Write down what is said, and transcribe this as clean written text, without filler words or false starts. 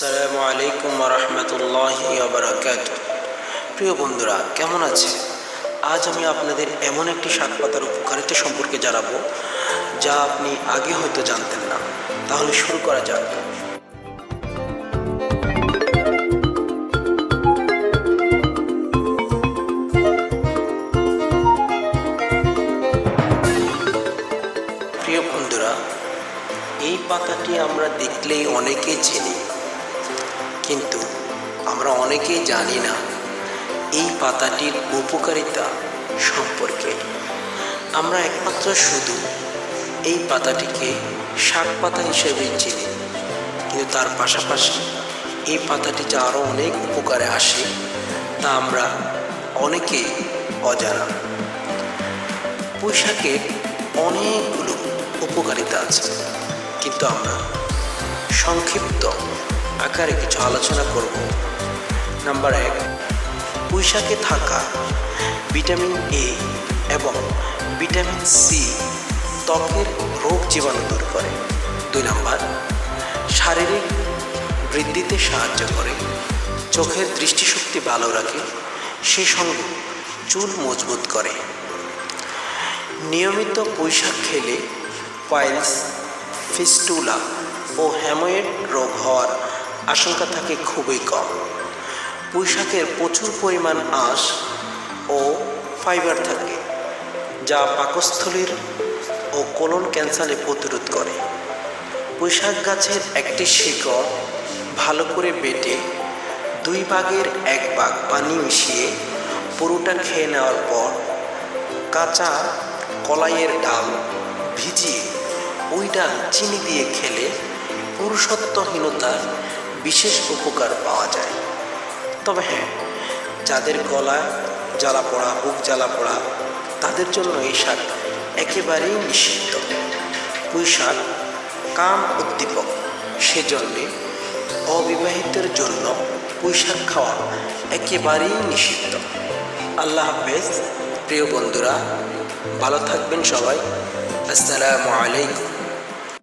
আসসালামু আলাইকুম ওয়া রাহমাতুল্লাহি ওয়া বারাকাতুহু। প্রিয় বন্ধুরা, কেমন আছে? আজ আমি আপনাদের এমন একটি শাক পাতার উপকারিতা সম্পর্কে জানাবো যা আপনি আগে হয়তো জানতেন না। তাহলে শুরু করা যাক। প্রিয় বন্ধুরা, এই পাতাটি আমরা দেখলেই অনেকেই চিনি, কিন্তু আমরা অনেকেই জানি না এই পাতাটির উপকারিতা সম্পর্কে। আমরা একমাত্র শুধু এই পাতাটিকে শাক পাতা হিসেবে চিনি, কিন্তু তার পাশাপাশি এই পাতাটি যে আরও অনেক উপকারে আসে তা আমরা অনেকেই অজানা। পুঁই শাকের অনেকগুলো উপকারিতা আছে, কিন্তু আমরা সংক্ষিপ্ত আকারে কিছু আলোচনা করব। নাম্বার 1, পুঁই শাকে থাকা ভিটামিন এ এবং ভিটামিন সি ত্বকের রোগ জীবাণু দূর করে। 2 নাম্বার, শারীরিক বৃদ্ধিতে সাহায্য করে, চোখের দৃষ্টিশক্তি ভালো রাখে, সেই সঙ্গে চুল মজবুত করে। নিয়মিত পুঁই শাক খেলে পাইলস, ফিস্টুলা ও হ্যামোয়েড রোগ হওয়ার আশঙ্কা থাকে খুবই কম। পুঁই শাকের প্রচুর পরিমাণ আঁশ ও ফাইবার থাকে, যা পাকস্থলীর ও কোলন ক্যান্সারে প্রতিরোধ করে। পুঁই শাক গাছের একটি শিকড় ভালো করে বেটে 2 ভাগের 1 ভাগ পানি মিশিয়ে পুরোটা খেয়ে নেওয়ার পর কাঁচা কলাইয়ের ডাল ভিজিয়ে ওই ডাল চিনি দিয়ে খেলে পুরুষত্বহীনতার বিশেষ উপকার পাওয়া যায়। তবে হ্যাঁ, যাদের গলায় জ্বালা পোড়া, বুক জ্বালা পোড়া, তাদের জন্য এই শাক একেবারেই নিষিদ্ধ। পুঁই শাক কাম উদ্দীপক, সেজন্যে অবিবাহিতের জন্য পুঁই শাক খাওয়া একেবারেই নিষিদ্ধ। আল্লাহ হাফেজ। প্রিয় বন্ধুরা, ভালো থাকবেন সবাই। আসসালামু আলাইকুম।